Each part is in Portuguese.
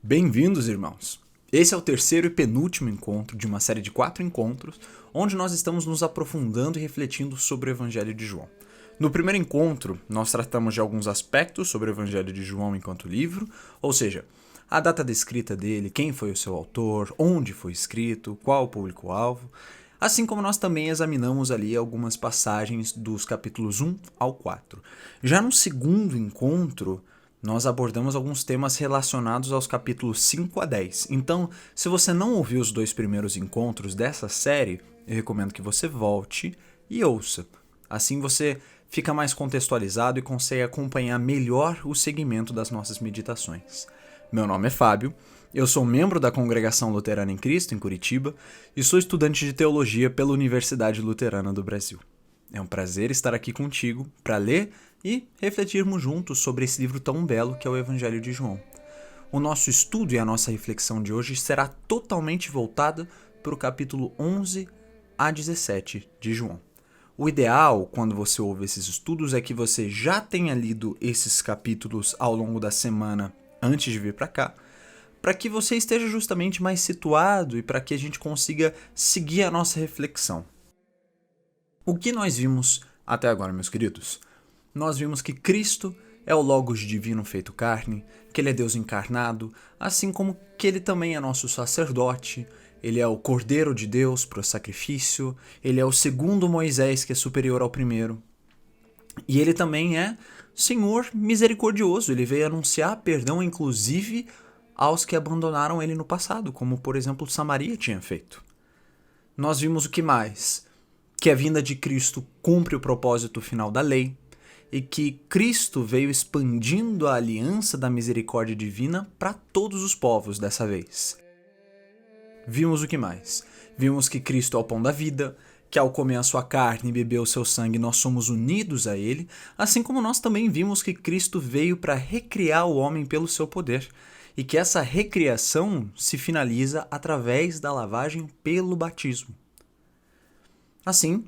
Bem-vindos, irmãos! Esse é o terceiro e penúltimo encontro de uma série de 4 encontros, onde nós estamos nos aprofundando e refletindo sobre o Evangelho de João. No primeiro encontro, nós tratamos de alguns aspectos sobre o Evangelho de João enquanto livro, ou seja, a data da escrita dele, quem foi o seu autor, onde foi escrito, qual o público-alvo, assim como nós também examinamos ali algumas passagens dos capítulos 1 ao 4. Já no segundo encontro, nós abordamos alguns temas relacionados aos capítulos 5 a 10. Então, se você não ouviu os 2 primeiros encontros dessa série, eu recomendo que você volte e ouça. Assim você fica mais contextualizado e consegue acompanhar melhor o segmento das nossas meditações. Meu nome é Fábio, eu sou membro da Congregação Luterana em Cristo, em Curitiba, e sou estudante de teologia pela Universidade Luterana do Brasil. É um prazer estar aqui contigo para ler e refletirmos juntos sobre esse livro tão belo que é o Evangelho de João. O nosso estudo e a nossa reflexão de hoje será totalmente voltada para o capítulo 11 a 17 de João. O ideal, quando você ouve esses estudos, é que você já tenha lido esses capítulos ao longo da semana antes de vir para cá, para que você esteja justamente mais situado e para que a gente consiga seguir a nossa reflexão. O que nós vimos até agora, meus queridos? Nós vimos que Cristo é o Logos divino feito carne, que ele é Deus encarnado, assim como que ele também é nosso sacerdote, ele é o Cordeiro de Deus para o sacrifício, ele é o segundo Moisés que é superior ao primeiro. E ele também é Senhor misericordioso, ele veio anunciar perdão inclusive aos que abandonaram ele no passado, como por exemplo Samaria tinha feito. Nós vimos o que mais? Que a vinda de Cristo cumpre o propósito final da lei, e que Cristo veio expandindo a aliança da misericórdia divina para todos os povos dessa vez. Vimos o que mais? Vimos que Cristo é o pão da vida, que ao comer a sua carne e beber o seu sangue nós somos unidos a ele, assim como nós também vimos que Cristo veio para recriar o homem pelo seu poder, e que essa recriação se finaliza através da lavagem pelo batismo. Assim,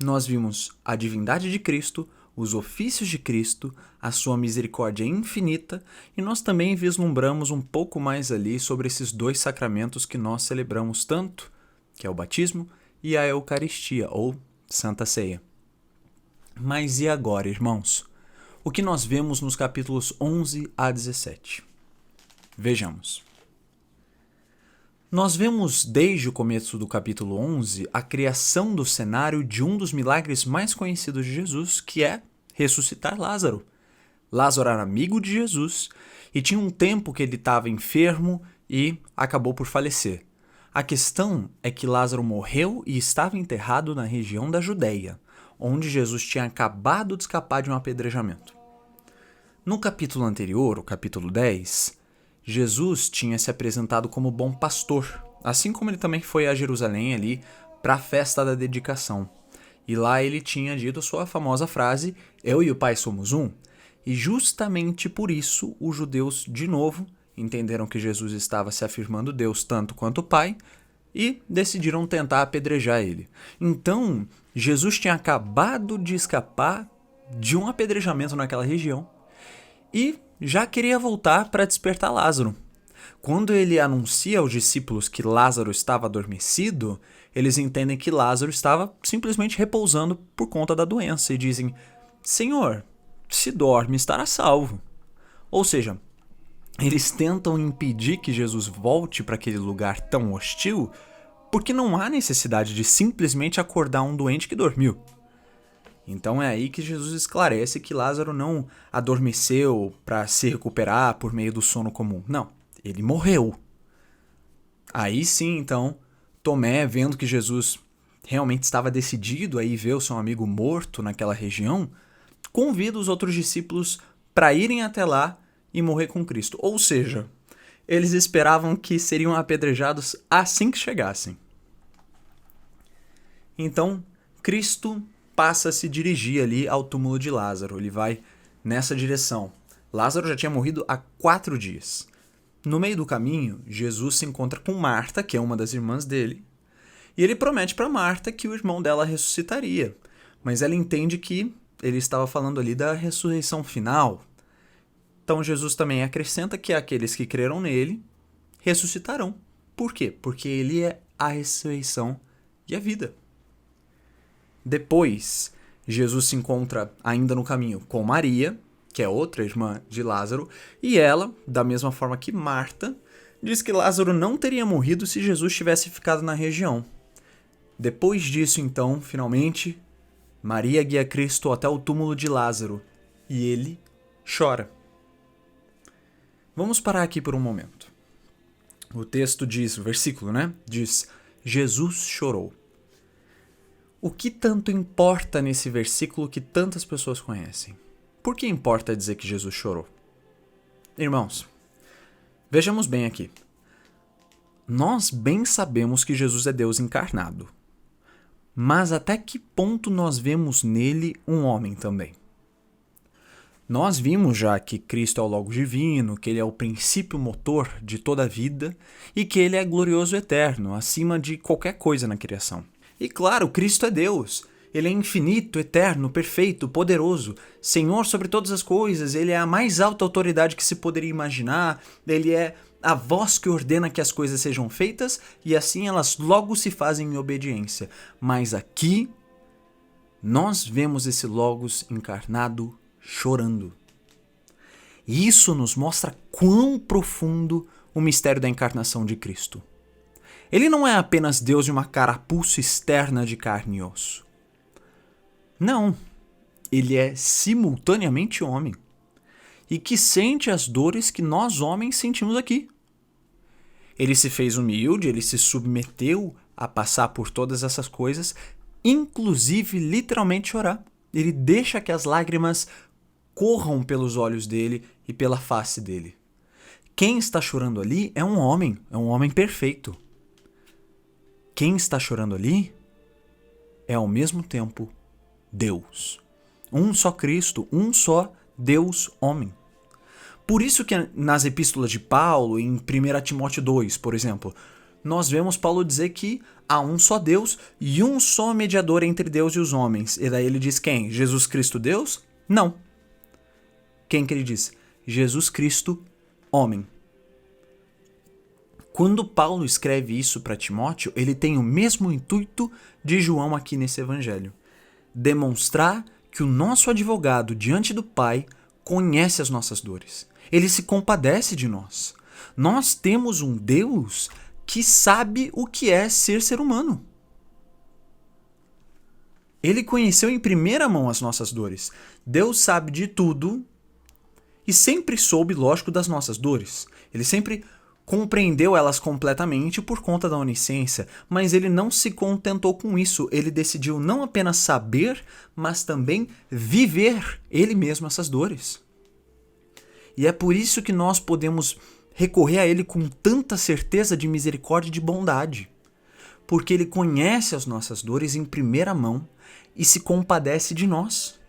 nós vimos a divindade de Cristo, os ofícios de Cristo, a sua misericórdia infinita, e nós também vislumbramos um pouco mais ali sobre esses 2 sacramentos que nós celebramos tanto, que é o batismo e a Eucaristia, ou Santa Ceia. Mas e agora, irmãos? O que nós vemos nos capítulos 11 a 17? Vejamos. Nós vemos desde o começo do capítulo 11 a criação do cenário de um dos milagres mais conhecidos de Jesus, que é ressuscitar Lázaro. Lázaro era amigo de Jesus e tinha um tempo que ele estava enfermo e acabou por falecer. A questão é que Lázaro morreu e estava enterrado na região da Judéia, onde Jesus tinha acabado de escapar de um apedrejamento. No capítulo anterior, o capítulo 10, Jesus tinha se apresentado como bom pastor, assim como ele também foi a Jerusalém ali para a festa da dedicação. E lá ele tinha dito sua famosa frase, eu e o Pai somos um. E justamente por isso os judeus, de novo, entenderam que Jesus estava se afirmando Deus tanto quanto o Pai e decidiram tentar apedrejar ele. Então, Jesus tinha acabado de escapar de um apedrejamento naquela região e já queria voltar para despertar Lázaro. Quando ele anuncia aos discípulos que Lázaro estava adormecido, eles entendem que Lázaro estava simplesmente repousando por conta da doença e dizem, Senhor, se dorme, estará salvo. Ou seja, eles tentam impedir que Jesus volte para aquele lugar tão hostil, porque não há necessidade de simplesmente acordar um doente que dormiu. Então é aí que Jesus esclarece que Lázaro não adormeceu para se recuperar por meio do sono comum. Não, ele morreu. Aí sim, então, Tomé, vendo que Jesus realmente estava decidido a ir ver o seu amigo morto naquela região, convida os outros discípulos para irem até lá e morrer com Cristo. Ou seja, eles esperavam que seriam apedrejados assim que chegassem. Então, Cristo passa a se dirigir ali ao túmulo de Lázaro. Ele vai nessa direção. Lázaro já tinha morrido há 4 dias. No meio do caminho, Jesus se encontra com Marta, que é uma das irmãs dele, e ele promete para Marta que o irmão dela ressuscitaria. Mas ela entende que ele estava falando ali da ressurreição final. Então Jesus também acrescenta que aqueles que creram nele ressuscitarão. Por quê? Porque ele é a ressurreição e a vida. Depois, Jesus se encontra ainda no caminho com Maria, que é outra irmã de Lázaro, e ela, da mesma forma que Marta, diz que Lázaro não teria morrido se Jesus tivesse ficado na região. Depois disso, então, finalmente, Maria guia Cristo até o túmulo de Lázaro e ele chora. Vamos parar aqui por um momento. O texto diz, o versículo, diz: Jesus chorou. O que tanto importa nesse versículo que tantas pessoas conhecem? Por que importa dizer que Jesus chorou? Irmãos, vejamos bem aqui. Nós bem sabemos que Jesus é Deus encarnado. Mas até que ponto nós vemos nele um homem também? Nós vimos já que Cristo é o Logos divino, que ele é o princípio motor de toda a vida e que ele é glorioso eterno, acima de qualquer coisa na criação. E claro, Cristo é Deus. Ele é infinito, eterno, perfeito, poderoso, Senhor sobre todas as coisas. Ele é a mais alta autoridade que se poderia imaginar. Ele é a voz que ordena que as coisas sejam feitas e assim elas logo se fazem em obediência. Mas aqui nós vemos esse Logos encarnado chorando. E isso nos mostra quão profundo o mistério da encarnação de Cristo. Ele não é apenas Deus de uma carapuça externa de carne e osso. Não, ele é simultaneamente homem e que sente as dores que nós homens sentimos aqui. Ele se fez humilde, ele se submeteu a passar por todas essas coisas, inclusive literalmente chorar. Ele deixa que as lágrimas corram pelos olhos dele e pela face dele. Quem está chorando ali é um homem perfeito. Quem está chorando ali é ao mesmo tempo Deus. Um só Cristo, um só Deus homem. Por isso que nas epístolas de Paulo, em 1 Timóteo 2, por exemplo, nós vemos Paulo dizer que há um só Deus e um só mediador entre Deus e os homens. E daí ele diz quem? Jesus Cristo Deus? Não. Quem que ele diz? Jesus Cristo homem. Quando Paulo escreve isso para Timóteo, ele tem o mesmo intuito de João aqui nesse evangelho. Demonstrar que o nosso advogado diante do Pai conhece as nossas dores. Ele se compadece de nós. Nós temos um Deus que sabe o que é ser humano. Ele conheceu em primeira mão as nossas dores. Deus sabe de tudo e sempre soube, lógico, das nossas dores. Ele sempre compreendeu elas completamente por conta da onisciência, mas ele não se contentou com isso. Ele decidiu não apenas saber, mas também viver ele mesmo essas dores. E é por isso que nós podemos recorrer a ele com tanta certeza de misericórdia e de bondade. Porque ele conhece as nossas dores em primeira mão e se compadece de nós.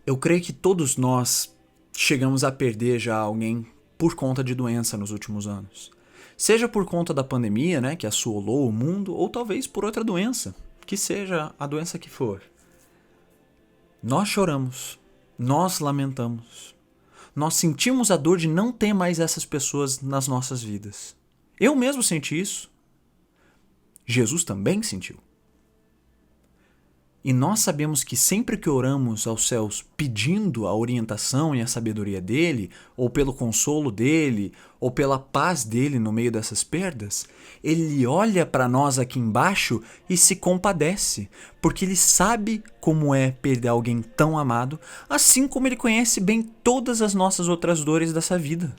Eu creio que todos nós chegamos a perder já alguém por conta de doença nos últimos anos. Seja por conta da pandemia, que assolou o mundo, ou talvez por outra doença, que seja a doença que for. Nós choramos, nós lamentamos, nós sentimos a dor de não ter mais essas pessoas nas nossas vidas. Eu mesmo senti isso. Jesus também sentiu. E nós sabemos que sempre que oramos aos céus pedindo a orientação e a sabedoria dele, ou pelo consolo dele, ou pela paz dele no meio dessas perdas, ele olha para nós aqui embaixo e se compadece, porque ele sabe como é perder alguém tão amado, assim como ele conhece bem todas as nossas outras dores dessa vida.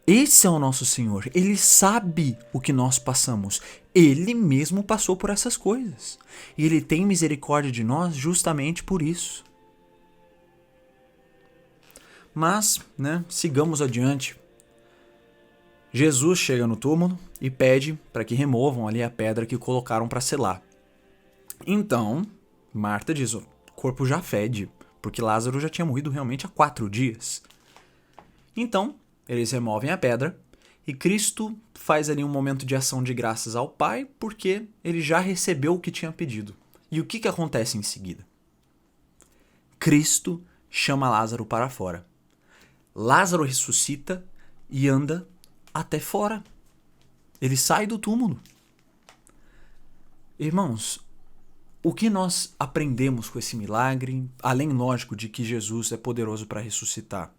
Esse é o nosso Senhor, ele sabe o que nós passamos, ele mesmo passou por essas coisas, e ele tem misericórdia de nós justamente por isso. Mas, sigamos adiante. Jesus chega no túmulo e pede para que removam ali a pedra que colocaram para selar. Então, Marta diz, o corpo já fede, porque Lázaro já tinha morrido realmente há 4 dias. Então, eles removem a pedra e Cristo faz ali um momento de ação de graças ao Pai porque ele já recebeu o que tinha pedido. E o que acontece em seguida? Cristo chama Lázaro para fora. Lázaro ressuscita e anda até fora. Ele sai do túmulo. Irmãos, o que nós aprendemos com esse milagre, além, lógico, de que Jesus é poderoso para ressuscitar?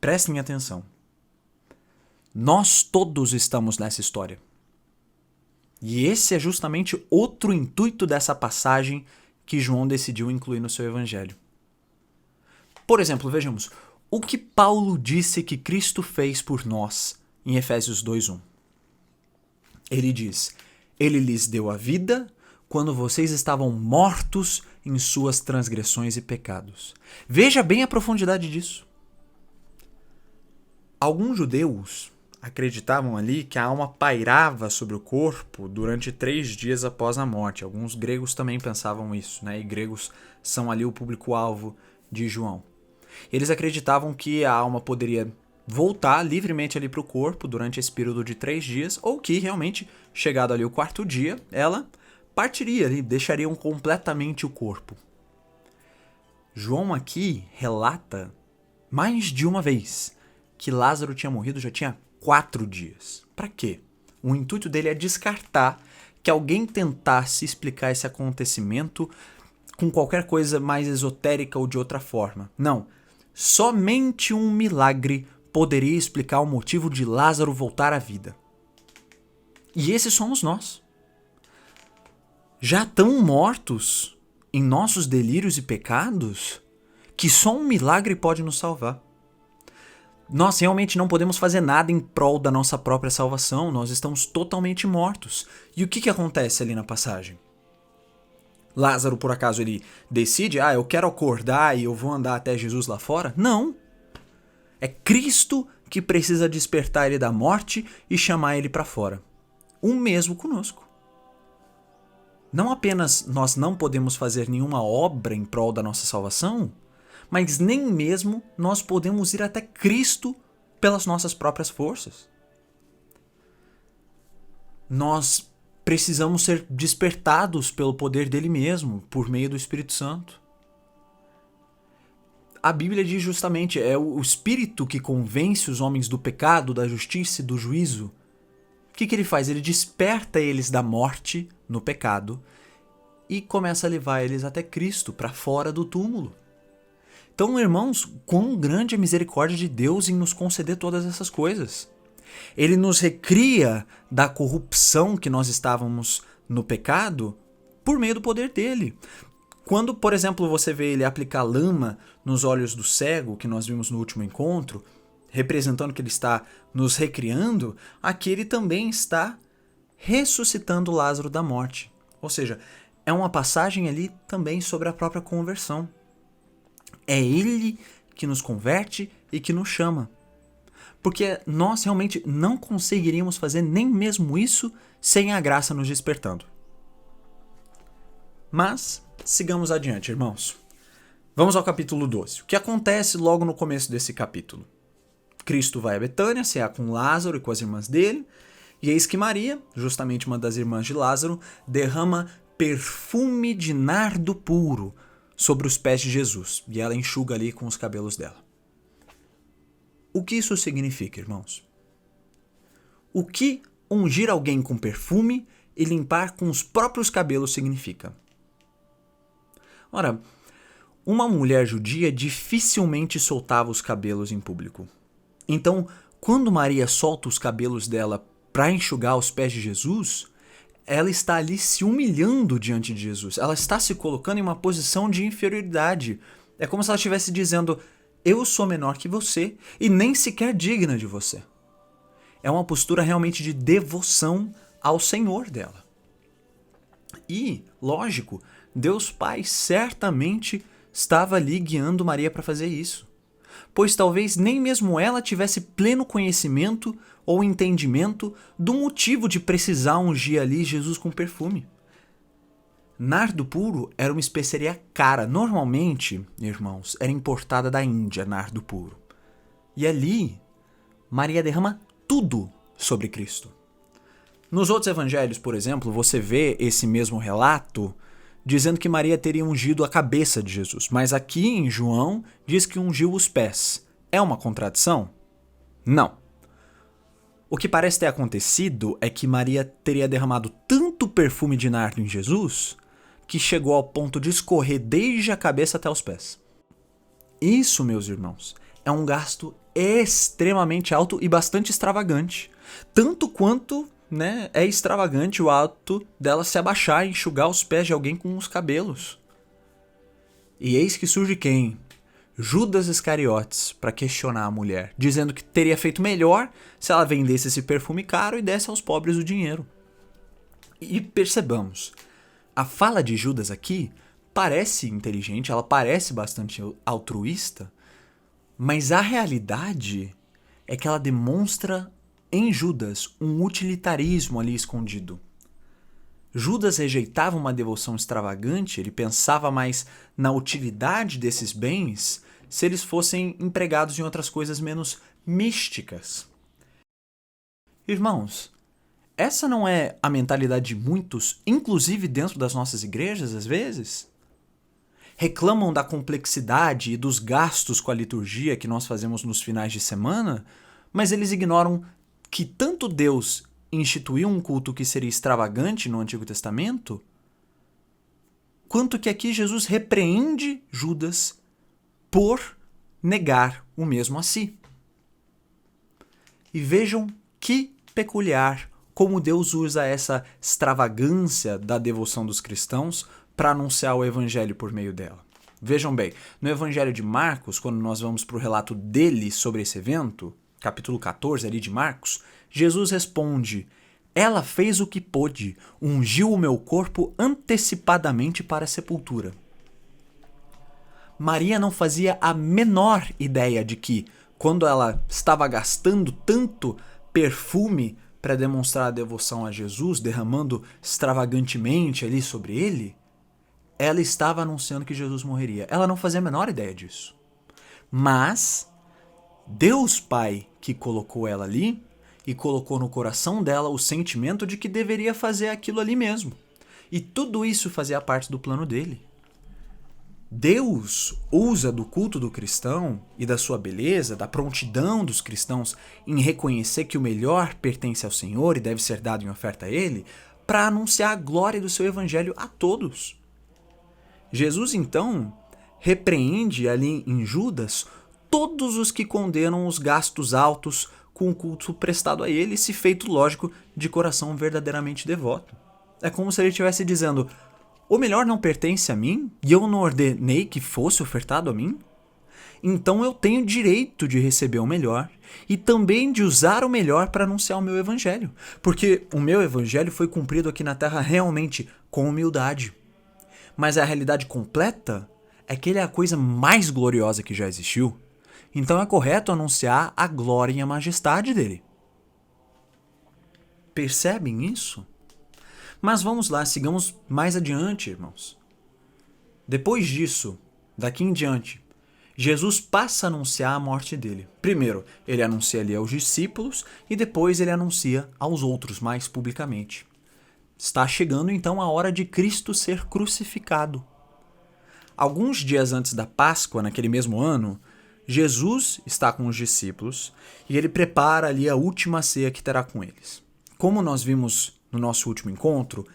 Prestem atenção. Nós todos estamos nessa história. E esse é justamente outro intuito dessa passagem que João decidiu incluir no seu evangelho. Por exemplo, vejamos, o que Paulo disse que Cristo fez por nós em Efésios 2:1. Ele diz: Ele lhes deu a vida quando vocês estavam mortos em suas transgressões e pecados. Veja bem a profundidade disso. Alguns judeus acreditavam ali que a alma pairava sobre o corpo durante 3 dias após a morte. Alguns gregos também pensavam isso, né? E gregos são ali o público-alvo de João. Eles acreditavam que a alma poderia voltar livremente ali para o corpo durante esse período de 3 dias, ou que realmente, chegado ali o 4º dia, ela partiria ali, deixariam completamente o corpo. João aqui relata mais de uma vez que Lázaro tinha morrido já tinha 4 dias. Para quê? O intuito dele é descartar que alguém tentasse explicar esse acontecimento com qualquer coisa mais esotérica ou de outra forma. Não. Somente um milagre poderia explicar o motivo de Lázaro voltar à vida. E esses somos nós. Já tão mortos em nossos delírios e pecados que só um milagre pode nos salvar. Nós realmente não podemos fazer nada em prol da nossa própria salvação, nós estamos totalmente mortos. E o que acontece ali na passagem? Lázaro, por acaso, ele decide, eu quero acordar e eu vou andar até Jesus lá fora? Não. É Cristo que precisa despertar ele da morte e chamar ele para fora. O mesmo conosco. Não apenas nós não podemos fazer nenhuma obra em prol da nossa salvação, mas nem mesmo nós podemos ir até Cristo pelas nossas próprias forças. Nós precisamos ser despertados pelo poder dele mesmo, por meio do Espírito Santo. A Bíblia diz justamente, é o Espírito que convence os homens do pecado, da justiça e do juízo. O que ele faz? Ele desperta eles da morte no pecado e começa a levar eles até Cristo, para fora do túmulo. Então, irmãos, quão grande é a misericórdia de Deus em nos conceder todas essas coisas. Ele nos recria da corrupção que nós estávamos no pecado por meio do poder dele. Quando, por exemplo, você vê ele aplicar lama nos olhos do cego, que nós vimos no último encontro, representando que ele está nos recriando, aqui ele também está ressuscitando Lázaro da morte. Ou seja, é uma passagem ali também sobre a própria conversão. É ele que nos converte e que nos chama. Porque nós realmente não conseguiríamos fazer nem mesmo isso sem a graça nos despertando. Mas, sigamos adiante, irmãos. Vamos ao capítulo 12. O que acontece logo no começo desse capítulo? Cristo vai a Betânia, cear com Lázaro e com as irmãs dele, e eis que Maria, justamente uma das irmãs de Lázaro, derrama perfume de nardo puro sobre os pés de Jesus, e ela enxuga ali com os cabelos dela. O que isso significa, irmãos? O que ungir alguém com perfume e limpar com os próprios cabelos significa? Ora, uma mulher judia dificilmente soltava os cabelos em público. Então, quando Maria solta os cabelos dela para enxugar os pés de Jesus, ela está ali se humilhando diante de Jesus. Ela está se colocando em uma posição de inferioridade. É como se ela estivesse dizendo: eu sou menor que você e nem sequer digna de você. É uma postura realmente de devoção ao Senhor dela. E, lógico, Deus Pai certamente estava ali guiando Maria para fazer isso. Pois talvez nem mesmo ela tivesse pleno conhecimento ou entendimento do motivo de precisar ungir ali Jesus com perfume. Nardo puro era uma especiaria cara. Normalmente, irmãos, era importada da Índia, nardo puro. E ali, Maria derrama tudo sobre Cristo. Nos outros evangelhos, por exemplo, você vê esse mesmo relato dizendo que Maria teria ungido a cabeça de Jesus. Mas aqui em João diz que ungiu os pés. É uma contradição? Não. O que parece ter acontecido é que Maria teria derramado tanto perfume de nardo em Jesus que chegou ao ponto de escorrer desde a cabeça até os pés. Isso, meus irmãos, é um gasto extremamente alto e bastante extravagante. Tanto quanto, é extravagante o ato dela se abaixar e enxugar os pés de alguém com os cabelos. E eis que surge quem? Judas Iscariotes, para questionar a mulher, dizendo que teria feito melhor se ela vendesse esse perfume caro e desse aos pobres o dinheiro. E percebamos, a fala de Judas aqui parece inteligente, ela parece bastante altruísta, mas a realidade é que ela demonstra em Judas um utilitarismo ali escondido. Judas rejeitava uma devoção extravagante, ele pensava mais na utilidade desses bens se eles fossem empregados em outras coisas menos místicas. Irmãos, essa não é a mentalidade de muitos, inclusive dentro das nossas igrejas, às vezes? Reclamam da complexidade e dos gastos com a liturgia que nós fazemos nos finais de semana, mas eles ignoram que tanto Deus instituiu um culto que seria extravagante no Antigo Testamento, quanto que aqui Jesus repreende Judas por negar o mesmo a si. E vejam que peculiar como Deus usa essa extravagância da devoção dos cristãos para anunciar o evangelho por meio dela. Vejam bem, no evangelho de Marcos, quando nós vamos para o relato dele sobre esse evento, capítulo 14 ali de Marcos, Jesus responde: ela fez o que pôde, ungiu o meu corpo antecipadamente para a sepultura. Maria não fazia a menor ideia de que, quando ela estava gastando tanto perfume para demonstrar a devoção a Jesus, derramando extravagantemente ali sobre ele, ela estava anunciando que Jesus morreria. Ela não fazia a menor ideia disso. Mas Deus Pai que colocou ela ali e colocou no coração dela o sentimento de que deveria fazer aquilo ali mesmo. E tudo isso fazia parte do plano dele. Deus usa do culto do cristão e da sua beleza, da prontidão dos cristãos em reconhecer que o melhor pertence ao Senhor e deve ser dado em oferta a Ele, para anunciar a glória do seu evangelho a todos. Jesus, então, repreende ali em Judas todos os que condenam os gastos altos com o culto prestado a ele, se feito, lógico, de coração verdadeiramente devoto. É como se ele estivesse dizendo: o melhor não pertence a mim e eu não ordenei que fosse ofertado a mim? Então eu tenho direito de receber o melhor e também de usar o melhor para anunciar o meu evangelho, porque o meu evangelho foi cumprido aqui na terra realmente com humildade. Mas a realidade completa é que ele é a coisa mais gloriosa que já existiu. Então é correto anunciar a glória e a majestade dele. Percebem isso? Mas vamos lá, sigamos mais adiante, irmãos. Depois disso, daqui em diante, Jesus passa a anunciar a morte dele. Primeiro, ele anuncia ali aos discípulos e depois ele anuncia aos outros mais publicamente. Está chegando então a hora de Cristo ser crucificado. Alguns dias antes da Páscoa, naquele mesmo ano, Jesus está com os discípulos e ele prepara ali a última ceia que terá com eles. Como nós vimos no nosso último encontro,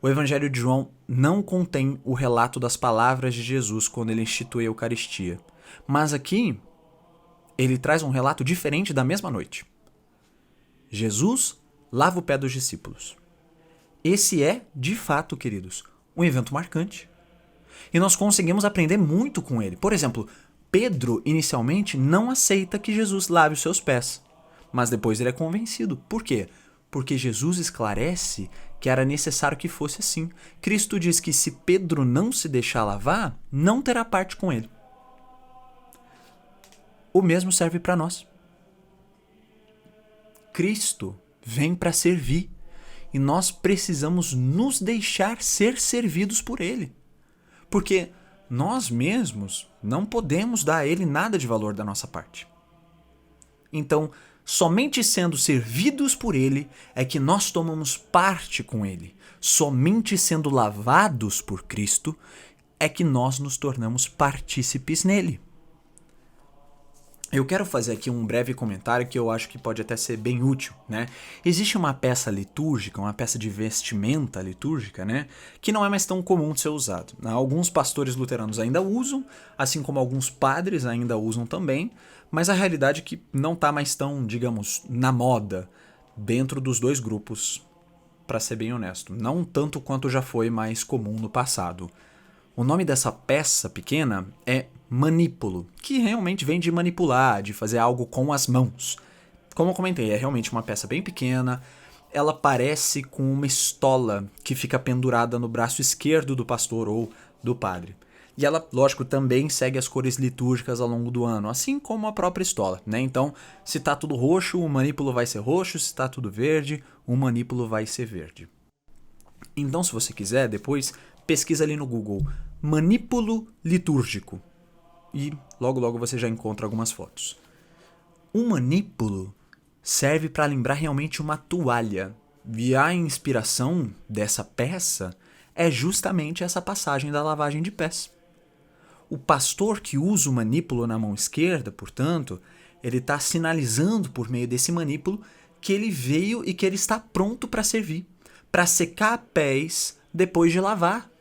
o Evangelho de João não contém o relato das palavras de Jesus quando ele institui a Eucaristia. Mas aqui, ele traz um relato diferente da mesma noite. Jesus lava o pé dos discípulos. Esse é, de fato, queridos, um evento marcante. E nós conseguimos aprender muito com ele. Por exemplo, Pedro, inicialmente, não aceita que Jesus lave os seus pés. Mas depois ele é convencido. Por quê? Porque Jesus esclarece que era necessário que fosse assim. Cristo diz que se Pedro não se deixar lavar, não terá parte com ele. O mesmo serve para nós. Cristo vem para servir e nós precisamos nos deixar ser servidos por ele. Porque nós mesmos não podemos dar a ele nada de valor da nossa parte. Então, Somente sendo servidos por ele é que nós tomamos parte com ele. Somente sendo lavados por Cristo é que nós nos tornamos partícipes nele. Eu quero fazer aqui um breve comentário que eu acho que pode até ser bem útil, né? Existe uma peça litúrgica, uma peça de vestimenta litúrgica, né? Que não é mais tão comum de ser usado. Alguns pastores luteranos ainda usam, assim como alguns padres ainda usam também, mas a realidade é que não está mais tão, digamos, na moda dentro dos dois grupos, para ser bem honesto. Não tanto quanto já foi mais comum no passado. O nome dessa peça pequena é manípulo, que realmente vem de manipular, de fazer algo com as mãos. Como eu comentei, é realmente uma peça bem pequena, ela parece com uma estola que fica pendurada no braço esquerdo do pastor ou do padre. E ela, lógico, também segue as cores litúrgicas ao longo do ano, assim como a própria estola, né? Então, se tá tudo roxo, o manípulo vai ser roxo, se tá tudo verde, o manípulo vai ser verde. Então, se você quiser, depois pesquisa ali no Google manípulo litúrgico e logo você já encontra algumas fotos. Um manípulo serve para lembrar realmente uma toalha. E a inspiração dessa peça é justamente essa passagem da lavagem de pés. O pastor que usa o manípulo na mão esquerda, portanto, ele está sinalizando por meio desse manípulo que ele veio e que ele está pronto para servir, para secar pés depois de lavar.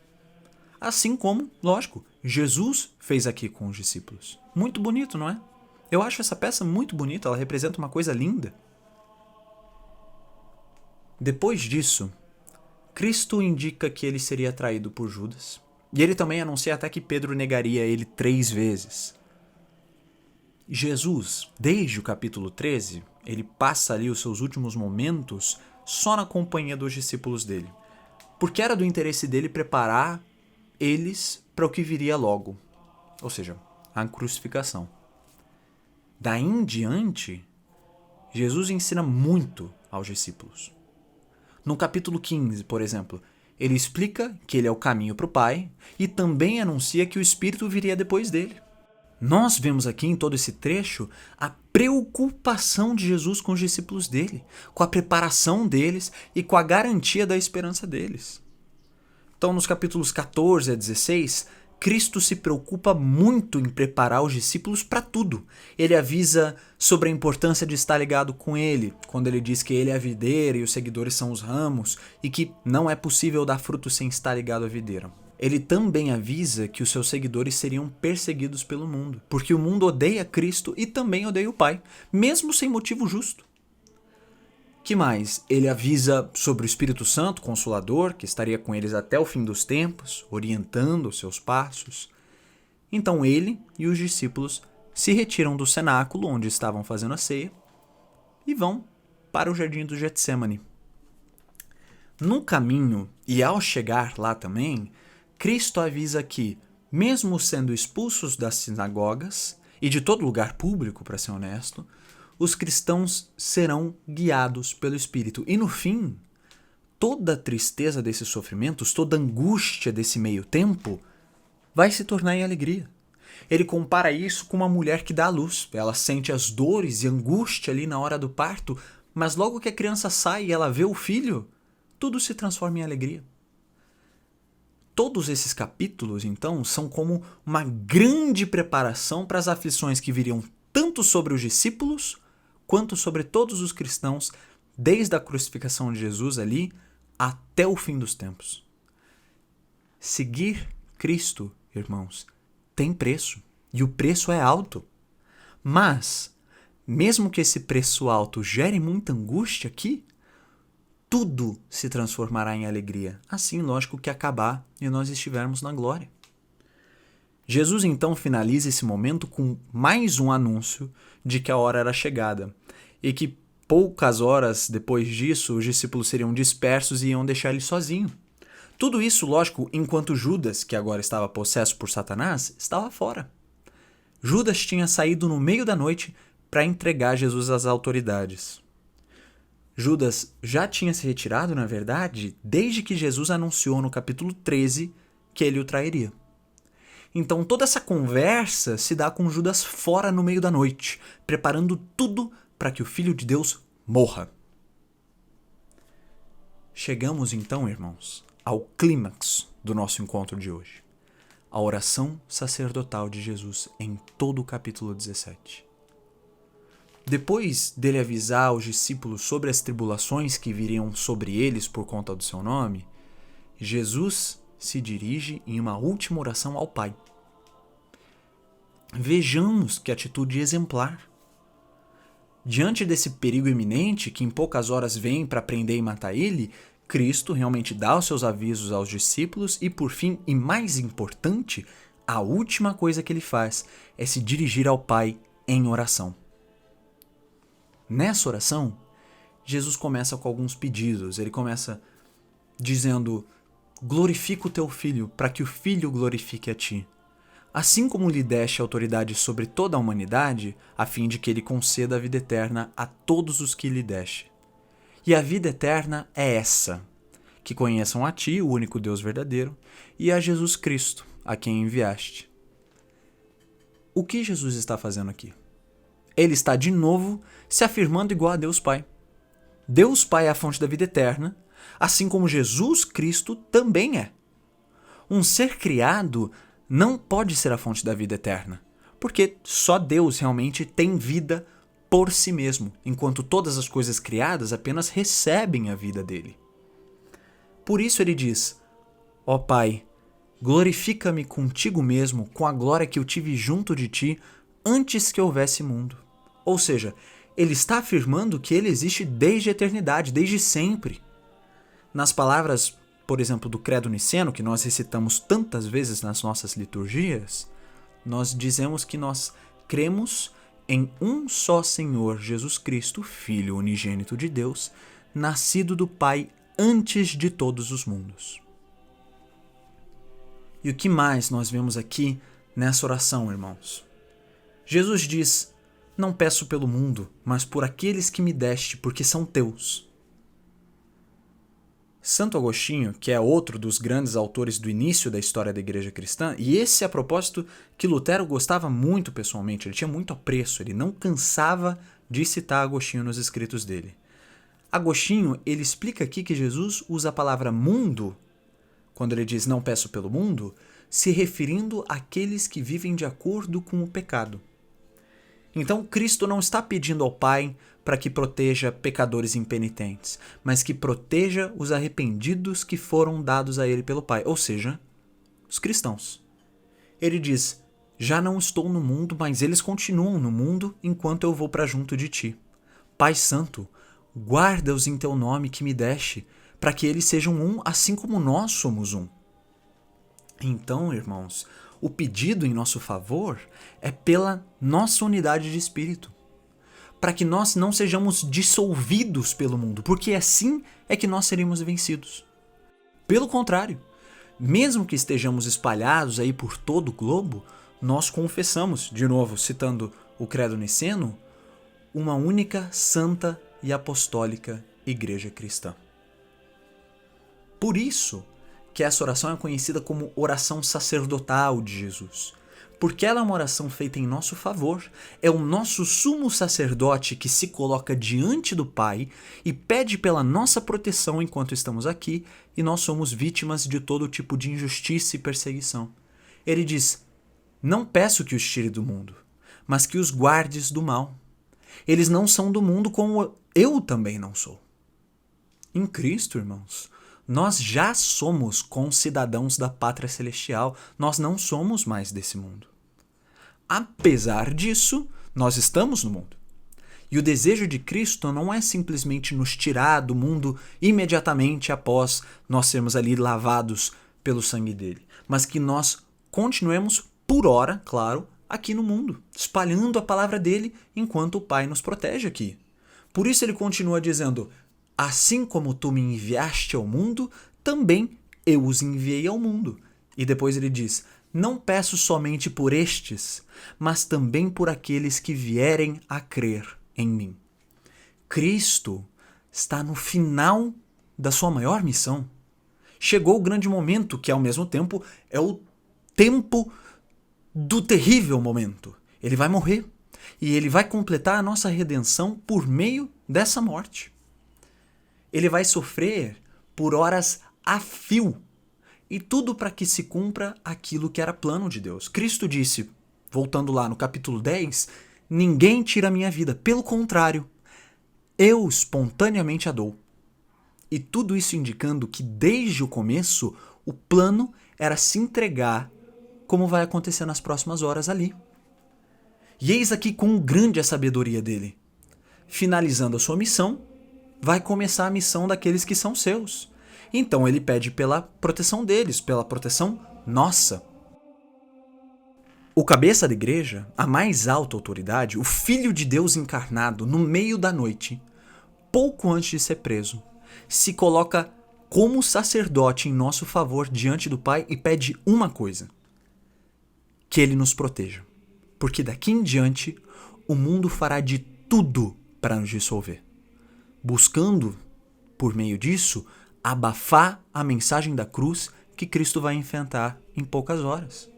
Assim como, lógico, Jesus fez aqui com os discípulos. Muito bonito, não é? Eu acho essa peça muito bonita, ela representa uma coisa linda. Depois disso, Cristo indica que ele seria traído por Judas. E ele também anuncia até que Pedro negaria ele 3 vezes. Jesus, desde o capítulo 13, ele passa ali os seus últimos momentos só na companhia dos discípulos dele. Porque era do interesse dele preparar eles para o que viria logo, ou seja, a crucificação. Daí em diante, Jesus ensina muito aos discípulos. No capítulo 15, por exemplo, ele explica que ele é o caminho para o Pai e também anuncia que o Espírito viria depois dele. Nós vemos aqui em todo esse trecho a preocupação de Jesus com os discípulos dele, com a preparação deles e com a garantia da esperança deles. Então, nos capítulos 14 a 16, Cristo se preocupa muito em preparar os discípulos para tudo. Ele avisa sobre a importância de estar ligado com ele, quando ele diz que ele é a videira e os seguidores são os ramos, e que não é possível dar fruto sem estar ligado à videira. Ele também avisa que os seus seguidores seriam perseguidos pelo mundo, porque o mundo odeia Cristo e também odeia o Pai, mesmo sem motivo justo. Que mais? Ele avisa sobre o Espírito Santo, Consolador, que estaria com eles até o fim dos tempos, orientando os seus passos. Então ele e os discípulos se retiram do cenáculo onde estavam fazendo a ceia e vão para o jardim do Getsêmani. No caminho, e ao chegar lá também, Cristo avisa que, mesmo sendo expulsos das sinagogas e de todo lugar público, para ser honesto, os cristãos serão guiados pelo Espírito. E no fim, toda a tristeza desses sofrimentos, toda a angústia desse meio tempo, vai se tornar em alegria. Ele compara isso com uma mulher que dá à luz. Ela sente as dores e angústia ali na hora do parto, mas logo que a criança sai e ela vê o filho, tudo se transforma em alegria. Todos esses capítulos, então, são como uma grande preparação para as aflições que viriam tanto sobre os discípulos quanto sobre todos os cristãos, desde a crucificação de Jesus ali até o fim dos tempos. Seguir Cristo, irmãos, tem preço, e o preço é alto. Mas, mesmo que esse preço alto gere muita angústia aqui, tudo se transformará em alegria, assim, lógico, que acabar e nós estivermos na glória. Jesus então finaliza esse momento com mais um anúncio de que a hora era chegada e que poucas horas depois disso os discípulos seriam dispersos e iam deixar ele sozinho. Tudo isso, lógico, enquanto Judas, que agora estava possesso por Satanás, estava fora. Judas tinha saído no meio da noite para entregar Jesus às autoridades. Judas já tinha se retirado, na verdade, desde que Jesus anunciou no capítulo 13 que ele o trairia. Então toda essa conversa se dá com Judas fora no meio da noite, preparando tudo para que o Filho de Deus morra. Chegamos então, irmãos, ao clímax do nosso encontro de hoje. A oração sacerdotal de Jesus em todo o capítulo 17. Depois dele avisar aos discípulos sobre as tribulações que viriam sobre eles por conta do seu nome, Jesus se dirige em uma última oração ao Pai. Vejamos que atitude exemplar. Diante desse perigo iminente que em poucas horas vem para prender e matar ele, Cristo realmente dá os seus avisos aos discípulos e, por fim, e mais importante, a última coisa que ele faz é se dirigir ao Pai em oração. Nessa oração, Jesus começa com alguns pedidos. Ele começa dizendo: glorifica o teu filho, para que o filho glorifique a ti. Assim como lhe deste autoridade sobre toda a humanidade, a fim de que ele conceda a vida eterna a todos os que lhe deste. E a vida eterna é essa: que conheçam a ti, o único Deus verdadeiro, e a Jesus Cristo, a quem enviaste. O que Jesus está fazendo aqui? Ele está de novo se afirmando igual a Deus Pai. Deus Pai é a fonte da vida eterna, assim como Jesus Cristo também é. Um ser criado não pode ser a fonte da vida eterna, porque só Deus realmente tem vida por si mesmo, enquanto todas as coisas criadas apenas recebem a vida dele. Por isso ele diz: ó Pai, glorifica-me contigo mesmo com a glória que eu tive junto de ti antes que houvesse mundo. Ou seja, ele está afirmando que ele existe desde a eternidade, desde sempre. Nas palavras, por exemplo, do Credo Niceno, que nós recitamos tantas vezes nas nossas liturgias, nós dizemos que nós cremos em um só Senhor Jesus Cristo, Filho unigênito de Deus, nascido do Pai antes de todos os mundos. E o que mais nós vemos aqui nessa oração, irmãos? Jesus diz: não peço pelo mundo, mas por aqueles que me deste, porque são teus. Santo Agostinho, que é outro dos grandes autores do início da história da Igreja Cristã, e esse a propósito que Lutero gostava muito pessoalmente, ele tinha muito apreço, ele não cansava de citar Agostinho nos escritos dele. Agostinho, ele explica aqui que Jesus usa a palavra mundo, quando ele diz não peço pelo mundo, se referindo àqueles que vivem de acordo com o pecado. Então, Cristo não está pedindo ao Pai para que proteja pecadores impenitentes, mas que proteja os arrependidos que foram dados a ele pelo Pai, ou seja, os cristãos. Ele diz: já não estou no mundo, mas eles continuam no mundo enquanto eu vou para junto de ti. Pai Santo, guarda-os em teu nome que me deste, para que eles sejam um, assim como nós somos um. Então, irmãos, o pedido em nosso favor é pela nossa unidade de espírito, para que nós não sejamos dissolvidos pelo mundo, porque assim é que nós seremos vencidos. Pelo contrário, mesmo que estejamos espalhados aí por todo o globo, nós confessamos, de novo citando o Credo Niceno, uma única santa e apostólica Igreja Cristã. Por isso que essa oração é conhecida como oração sacerdotal de Jesus, porque ela é uma oração feita em nosso favor, é o nosso sumo sacerdote que se coloca diante do Pai e pede pela nossa proteção enquanto estamos aqui e nós somos vítimas de todo tipo de injustiça e perseguição. Ele diz: não peço que os tire do mundo, mas que os guardes do mal. Eles não são do mundo como eu também não sou. Em Cristo, irmãos, nós já somos concidadãos da pátria celestial, nós não somos mais desse mundo. Apesar disso, nós estamos no mundo. E o desejo de Cristo não é simplesmente nos tirar do mundo imediatamente após nós sermos ali lavados pelo sangue dele, mas que nós continuemos, por hora, claro, aqui no mundo, espalhando a palavra dele enquanto o Pai nos protege aqui. Por isso ele continua dizendo: assim como tu me enviaste ao mundo, também eu os enviei ao mundo. E depois ele diz: não peço somente por estes, mas também por aqueles que vierem a crer em mim. Cristo está no final da sua maior missão. Chegou o grande momento, que ao mesmo tempo é o tempo do terrível momento. Ele vai morrer. e ele vai completar a nossa redenção por meio dessa morte. Ele vai sofrer por horas a fio, e tudo para que se cumpra aquilo que era plano de Deus. Cristo disse, voltando lá no capítulo 10, ninguém tira a minha vida, pelo contrário, eu espontaneamente a dou. E tudo isso indicando que desde o começo o plano era se entregar, como vai acontecer nas próximas horas ali. E eis aqui quão grande a sabedoria dele. Finalizando a sua missão, vai começar a missão daqueles que são seus. Então ele pede pela proteção deles, pela proteção nossa. O cabeça da igreja, a mais alta autoridade, o Filho de Deus encarnado no meio da noite, pouco antes de ser preso, se coloca como sacerdote em nosso favor diante do Pai e pede uma coisa: que ele nos proteja. Porque daqui em diante o mundo fará de tudo para nos dissolver, buscando, por meio disso, abafar a mensagem da cruz que Cristo vai enfrentar em poucas horas.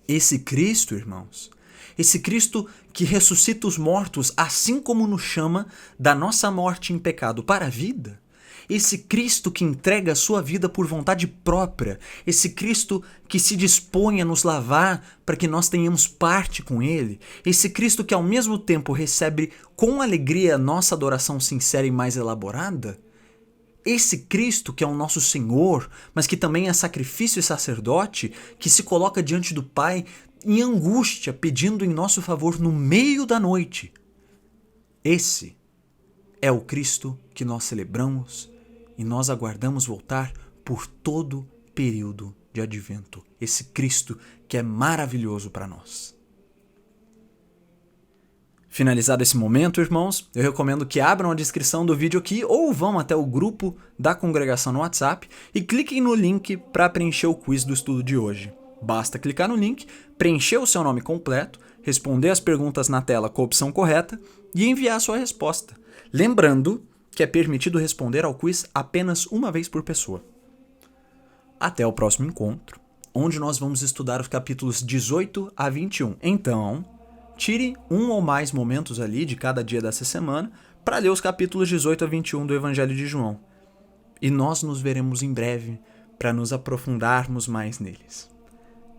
Esse Cristo, irmãos, esse Cristo que ressuscita os mortos, assim como nos chama da nossa morte em pecado para a vida, esse Cristo que entrega a sua vida por vontade própria, esse Cristo que se dispõe a nos lavar para que nós tenhamos parte com Ele, esse Cristo que ao mesmo tempo recebe com alegria a nossa adoração sincera e mais elaborada, esse Cristo que é o nosso Senhor, mas que também é sacrifício e sacerdote, que se coloca diante do Pai em angústia, pedindo em nosso favor no meio da noite. Esse é o Cristo que nós celebramos e nós aguardamos voltar por todo o período de advento. Esse Cristo que é maravilhoso para nós. Finalizado esse momento, irmãos, eu recomendo que abram a descrição do vídeo aqui ou vão até o grupo da congregação no WhatsApp e cliquem no link para preencher o quiz do estudo de hoje. Basta clicar no link, preencher o seu nome completo, responder as perguntas na tela com a opção correta e enviar a sua resposta. Lembrando que é permitido responder ao quiz apenas uma vez por pessoa. Até o próximo encontro, onde nós vamos estudar os capítulos 18 a 21. Então, tire um ou mais momentos ali de cada dia dessa semana para ler os capítulos 18 a 21 do Evangelho de João. E nós nos veremos em breve para nos aprofundarmos mais neles.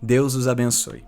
Deus os abençoe.